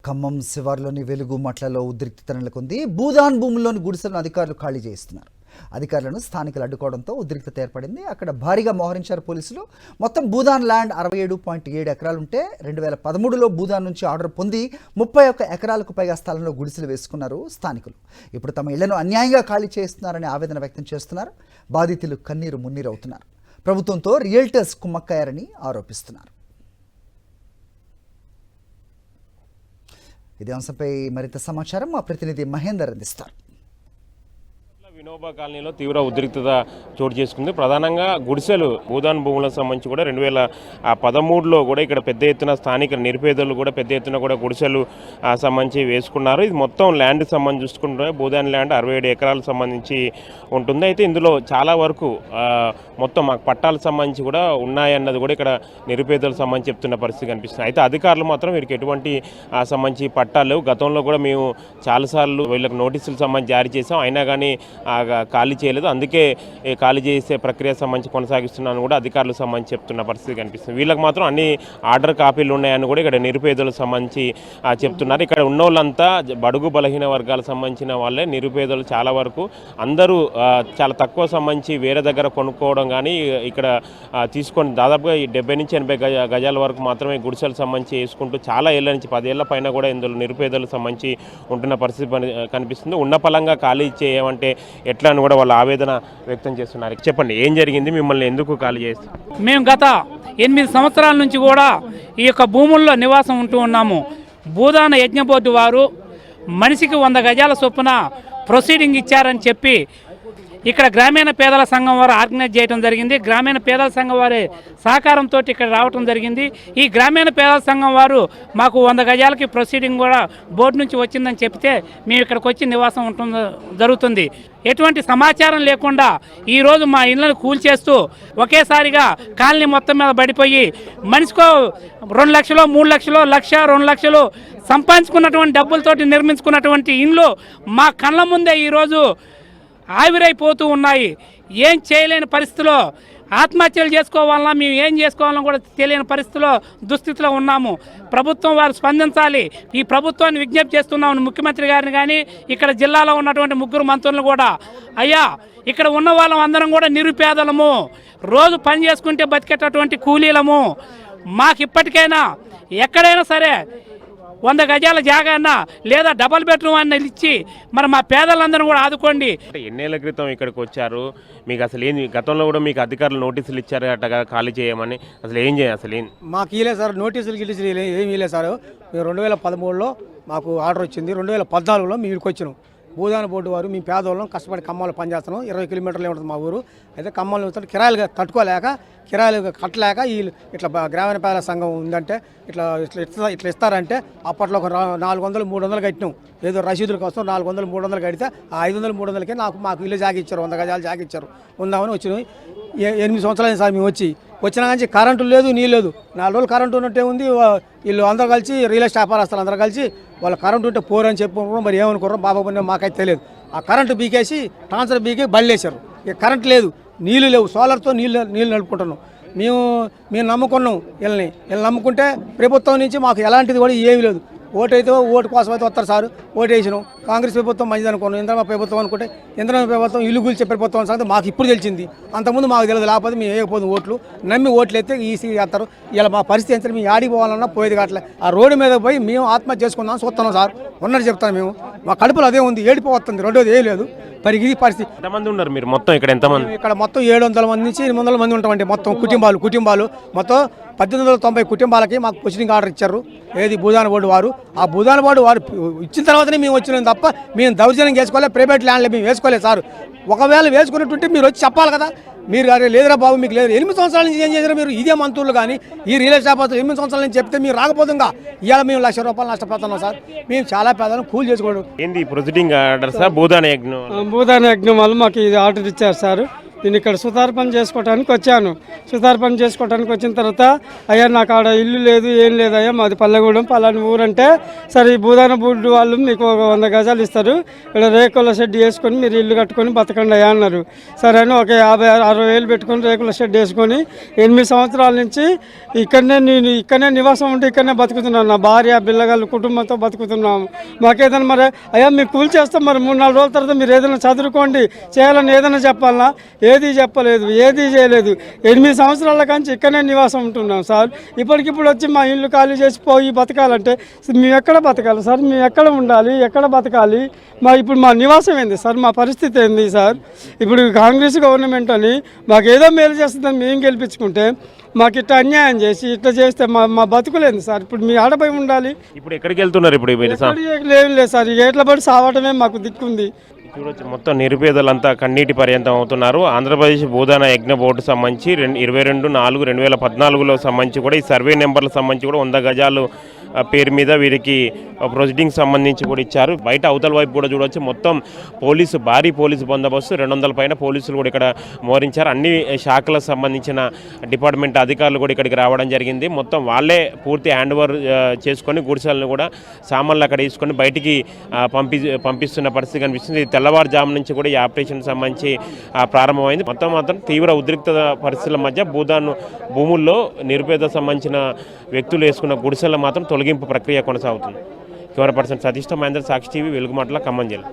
ఖమ్మం శివార్లోని వెలుగుమట్లలో ఉద్రిక్తత నెలకొంది. భూదాన్ భూముల్లోని గుడిసెలను అధికారులు ఖాళీ చేయిస్తున్నారు. అధికారులను స్థానికులు అడ్డుకోవడంతో ఉద్రిక్తత ఏర్పడింది. అక్కడ భారీగా మోహరించారు పోలీసులు. మొత్తం భూదాన్ ల్యాండ్ 67.7 ఎకరాలుంటే 2013లో భూదాన్ నుంచి ఆర్డర్ పొంది 31 ఎకరాలకు పైగా స్థలంలో గుడిసెలు వేసుకున్నారు స్థానికులు. ఇప్పుడు తమ ఇళ్లను అన్యాయంగా ఖాళీ చేస్తున్నారని ఆవేదన వ్యక్తం చేస్తున్నారు. బాధితులు కన్నీరు మున్నీరవుతున్నారు. ప్రభుత్వంతో రియల్టర్స్ కుమ్మక్కయ్యారని ఆరోపిస్తున్నారు. ఇదే అంశంపై మరింత సమాచారం మా ప్రతినిధి మహేందర్ అందిస్తారు. వినోబా కాలనీలో తీవ్ర ఉద్రిక్తత చోటు చేసుకుంది. ప్రధానంగా గుడిసెలు భూదాన్ భూములకు సంబంధించి కూడా 2013లో కూడా ఇక్కడ పెద్ద ఎత్తున స్థానిక నిరుపేదలు కూడా పెద్ద ఎత్తున కూడా గుడిసెలు సంబంధించి వేసుకున్నారు. ఇది మొత్తం ల్యాండ్ సంబంధించి చూసుకుంటే భూదాన్ ల్యాండ్ 67 ఎకరాలకు సంబంధించి ఉంటుంది. అయితే ఇందులో చాలా వరకు మొత్తం మాకు పట్టాలకు సంబంధించి కూడా ఉన్నాయన్నది కూడా ఇక్కడ నిరుపేదలకు సంబంధించి చెప్తున్న పరిస్థితి కనిపిస్తుంది. అయితే అధికారులు మాత్రం వీరికి ఎటువంటి సంబంధించి పట్టాలు లేవు. గతంలో కూడా మేము చాలాసార్లు వీళ్ళకి నోటీసులు సంబంధించి జారీ చేసాం, అయినా కానీ ఖాళీ చేయలేదు. అందుకే ఖాళీ చేసే ప్రక్రియ సంబంధించి కొనసాగిస్తున్నాను కూడా అధికారులకు సంబంధించి చెప్తున్న పరిస్థితి కనిపిస్తుంది. వీళ్ళకి మాత్రం అన్ని ఆర్డర్ కాపీలు ఉన్నాయని కూడా ఇక్కడ నిరుపేదలకు సంబంధించి చెప్తున్నారు. ఇక్కడ ఉన్న వాళ్ళంతా బడుగు బలహీన వర్గాలకు సంబంధించిన వాళ్ళే. నిరుపేదలు చాలా వరకు అందరూ చాలా తక్కువ సంబంధించి వేరే దగ్గర కొనుక్కోవడం కానీ ఇక్కడ తీసుకొని దాదాపుగా 70 నుంచి 80 గజాల వరకు మాత్రమే గుడిసెలకు సంబంధించి వేసుకుంటూ చాలా ఏళ్ళ నుంచి 10 ఏళ్ల పైన కూడా ఇందులో నిరుపేదలకు సంబంధించి ఉంటున్న పరిస్థితి కనిపిస్తుంది. ఉన్న పలంగా ఖాళీ చేయమంటే ఎట్లా అని కూడా వాళ్ళ ఆవేదన వ్యక్తం చేస్తున్నారు. చెప్పండి, ఏం జరిగింది? మిమ్మల్ని ఎందుకు ఖాళీ చేస్తారు? మేము గత 8 సంవత్సరాల నుంచి కూడా ఈ యొక్క భూముల్లో నివాసం ఉంటూ ఉన్నాము. భూదాన యజ్ఞ బోర్డు వారు మనిషికి 100 గజాల చొప్పున ప్రొసీడింగ్ ఇచ్చారని చెప్పి ఇక్కడ గ్రామీణ పేదల సంఘం వారు ఆర్గనైజ్ చేయడం జరిగింది. గ్రామీణ పేదల సంఘం వారి సహకారంతో ఇక్కడ రావడం జరిగింది. ఈ గ్రామీణ పేదల సంఘం వారు మాకు 100 గజాలకి ప్రొసీడింగ్ కూడా బోర్డు నుంచి వచ్చిందని చెప్తే మేము ఇక్కడికి వచ్చి నివాసం ఉండటం జరుగుతుంది. ఎటువంటి సమాచారం లేకుండా ఈరోజు మా ఇళ్లను కూల్చేస్తూ ఒకేసారిగా కాలనీ మొత్తం మీద పడిపోయి మనిషికో 2 లక్షలు 3 లక్షలు 1 లక్ష 2 లక్షలు సంపాదించుకున్నటువంటి డబ్బులతోటి నిర్మించుకున్నటువంటి ఇండ్లు మా కళ్ళ ముందే ఈరోజు ఆవిరైపోతూ ఉన్నాయి. ఏం చేయలేని పరిస్థితిలో ఆత్మహత్యలు చేసుకోవాలన్నా మేము ఏం చేసుకోవాలన్నా కూడా తెలియని పరిస్థితిలో దుస్థితిలో ఉన్నాము. ప్రభుత్వం వారు స్పందించాలి. ఈ ప్రభుత్వాన్ని విజ్ఞప్తి చేస్తున్నాము, ముఖ్యమంత్రి గారిని కానీ ఇక్కడ జిల్లాలో ఉన్నటువంటి 3 మంత్రులను కూడా. అయ్యా, ఇక్కడ ఉన్న వాళ్ళం అందరం కూడా నిరుపేదలము, రోజు పని చేసుకుంటే బతికేటటువంటి కూలీలము. మాకు ఇప్పటికైనా ఎక్కడైనా సరే 100 గజాల జాగా అన్నా లేదా డబల్ బెడ్రూమ్ అన్న ఇచ్చి మరి మా పేదలందరూ కూడా ఆదుకోండి. ఎన్నేళ్ల క్రితం ఇక్కడికి వచ్చారు? మీకు అసలు ఏంది? గతంలో కూడా మీకు అధికారులు నోటీసులు ఇచ్చారు అట్టగా ఖాళీ చేయమని. అసలు ఏం చేయాలి? అసలు మాకు ఇవ్వలేదు సార్, నోటీసులు ఏమి ఇవ్వలేదు సార్. మేము 2013లో మాకు ఆర్డర్ వచ్చింది. 2014లో మేము ఇక్కడికి వచ్చినాం. భూదాన బోర్డు వారు మేము పేదవాళ్ళం కష్టపడి ఖమ్మంలో పనిచేస్తున్నాం. 20 కిలోమీటర్లు ఉంటుంది మా ఊరు. అయితే ఖమ్మంలో కిరాయిలు తట్టుకోలేక కిరాయిలు కట్టలేక వీళ్ళు ఇట్లా గ్రామీణ పేదల సంఘం ఉందంటే ఇట్లా ఇస్తారంటే అప్పట్లో ఒక 400 300 కట్టినాం. ఏదో రసీదుల కోసం 400 300 కడితే ఆ 500 300కే మాకు ఇల్లు జాగిచ్చారు. 100 గజాలు జాగిచ్చారు. ఉందామని వచ్చినాయి. 8 సంవత్సరాలు సార్ మేము వచ్చినా కానీ కరెంటు లేదు, నీళ్ళు లేదు. 4 రోజులు కరెంటు ఉన్నట్టే ఉంది. వీళ్ళు అందరూ కలిసి రియల్ ఎస్టేట్ వ్యాపారస్తులు అందరూ కలిసి వాళ్ళ కరెంటు ఉంటే పోరని చెప్పుకున్నారు. మరి ఏమనుకున్నారు బాబా పని మాకైతే తెలియదు. ఆ కరెంటు బీకేసి ట్రాన్స్ఫర్ బీకే బళ్ళేశారు. ఇక కరెంట్ లేదు, నీళ్ళు లేవు. సోలార్తో నీళ్ళు నడుపుకుంటున్నాం. మేము నమ్ముకున్నాం వీళ్ళని నమ్ముకుంటే ప్రభుత్వం నుంచి మాకు ఎలాంటిది కూడా ఏమీ లేదు. ఓటు కోసం అయితే వస్తారు సార్. ఓటు వేసినాం. కాంగ్రెస్ ప్రభుత్వం మంచిది అనుకున్నాం. ఇంద్రమ్మ ప్రభుత్వం అనుకుంటే ఇంద్రమ్మ ప్రభుత్వం ఇల్లు కూల్చే ప్రభుత్వం సంగతి మాకు ఇప్పుడు తెలిసింది. అంతకుముందు మాకు తెలియదు. లేకపోతే మేము వేయకపోతుంది ఓట్లు. నమ్మి ఓట్లు అయితే ఈసీ వేస్తారు. ఇలా మా పరిస్థితి ఎంత మేము ఆడికి పోవాలన్నా పోయేది కావట్లే. ఆ రోడ్డు మీద పోయి మేము ఆత్మహత్య చేసుకుందాం చూస్తున్నాం సార్. ఉన్నట్టు చెప్తాను. మేము మా కడుపులో అదే ఉంది, ఏడిపోతుంది. రెండోది ఏం లేదు. మరి ఇది పరిస్థితి. ఎంతమంది ఉన్నారు మీరు మొత్తం ఇక్కడ? ఎంతమంది? ఇక్కడ మొత్తం 700 మంది నుంచి 800 మంది ఉంటామండి. మొత్తం కుటుంబాలు మొత్తం 1890 కుటుంబాలకి మాకు ప్రొసీడింగ్ ఆర్డర్ ఇచ్చారు. ఏది భూదాన బోర్డు వారు. ఆ భూదాన బోర్డు వారు ఇచ్చిన తర్వాతనే మేము వచ్చినాం తప్ప మేము దౌర్జన్యం వేసుకోలేదు. ప్రైవేట్ ల్యాండ్లో మేము వేసుకోలేదు సార్. ఒకవేళ వేసుకున్నట్టుంటే మీరు వచ్చి చెప్పాలి కదా. మీరు అరే లేదురా బాబు మీకు లేదు. 8 సంవత్సరాల నుంచి ఏం చేశారు మీరు? ఇదే మంత్రులు కానీ ఈ రియల్ ఎస్టేట్ 8 సంవత్సరాల నుంచి చెప్తే మీరు రాకపోతుందా? ఇవాళ మేము ₹1,00,000 నష్టపోతున్నాం సార్. మేము చాలా పేదలను కూల్ చేసుకోవడం. ఏంది ప్రొసీడింగ్ ఆర్డర్ సార్? భూదాన యజ్ఞం వల్ల మాకు ఇది ఆర్డర్ ఇచ్చారు సార్. నేను ఇక్కడ సుతార్ పని చేసుకోవడానికి వచ్చాను. సుతార్ పని చేసుకోవడానికి వచ్చిన తర్వాత అయ్యా నాకు ఆడ ఇల్లు లేదు ఏం లేదు అయ్యా మాది పల్లెగూడెం పలాని ఊరంటే సరే ఈ భూదాన బోర్డు వాళ్ళు మీకు 100 గజాలు ఇస్తారు, ఇక్కడ రేకుల షెడ్ వేసుకొని మీరు ఇల్లు కట్టుకొని బతకండి అయ్యా అన్నారు. సరే అని ఒక 50-60 వేలు పెట్టుకొని రేకుల షెడ్ వేసుకొని 8 సంవత్సరాల నుంచి ఇక్కడనే నివాసం ఉంటే ఇక్కడనే బతుకుతున్నాను. నా భార్య పిల్లగాళ్ళు కుటుంబంతో బతుకుతున్నాము. మాకేదైనా మరి అయ్యా మీకు కూలి చేస్తాం, మరి 3-4 రోజుల తర్వాత మీరు ఏదైనా చదువుకోండి చేయాలని ఏదైనా చెప్పాలన్నా ఏది చెప్పలేదు, ఏది చేయలేదు. 8 సంవత్సరాల నుంచి ఇక్కడనే నివాసం ఉంటున్నాం సార్. ఇప్పటికిప్పుడు వచ్చి మా ఇల్లు ఖాళీ చేసి పోయి బతకాలంటే మేము ఎక్కడ బతకాలి సార్? మేము ఎక్కడ ఉండాలి, ఎక్కడ బతకాలి? ఇప్పుడు మా నివాసం ఏంది సార్? మా పరిస్థితి ఏంది సార్? ఇప్పుడు కాంగ్రెస్ గవర్నమెంట్ అని మాకు ఏదో మేలు చేస్తుందని మేము గెలిపించుకుంటే మాకు ఇట్లా అన్యాయం చేసి ఇట్లా చేస్తే మా బతుకులేదు సార్. ఇప్పుడు మీ ఆడపై ఉండాలి. ఇప్పుడు ఎక్కడికి వెళ్తున్నారు? ఇప్పుడు ఏం లేదు సార్, ఎట్లా పడి సావటమే మాకు దిక్కుంది. చూడొచ్చు మొత్తం నిరుపేదలంతా కన్నీటి పర్యంతం అవుతున్నారు. ఆంధ్రప్రదేశ్ భూదాన యజ్ఞ బోర్డు సంబంధించి 22/4/2014లో సంబంధించి కూడా ఈ సర్వే నెంబర్లకు సంబంధించి కూడా 100 గజాలు పేరు మీద వీరికి ప్రొసీడింగ్ సంబంధించి కూడా ఇచ్చారు. బయట అవతల వైపు కూడా చూడవచ్చు మొత్తం భారీ పోలీసు బందోబస్తు 200 పైన పోలీసులు కూడా ఇక్కడ మోహరించారు. అన్ని శాఖలకు సంబంధించిన డిపార్ట్మెంట్ అధికారులు కూడా ఇక్కడికి రావడం జరిగింది. మొత్తం వాళ్ళే పూర్తి హ్యాండ్ ఓవర్ చేసుకొని గుడిసెలను కూడా సామాన్లు అక్కడ తీసుకొని బయటికి పంపిస్తున్న పరిస్థితి కనిపిస్తుంది. తెల్లవారుజాము నుంచి కూడా ఈ ఆపరేషన్ సంబంధించి ప్రారంభమైంది. మొత్తం తీవ్ర ఉద్రిక్త పరిస్థితుల మధ్య భూముల్లో నిరుపేద సంబంధించిన వ్యక్తులు వేసుకున్న గుడిసెల మాత్రం తొలగింపు ప్రక్రియ కొనసాగుతుంది. కెమెరా పర్సన్ సతీష్తో మహేందర్, సాక్షి టీవీ, వెలుగుమాటల, ఖమ్మం జిల్లా.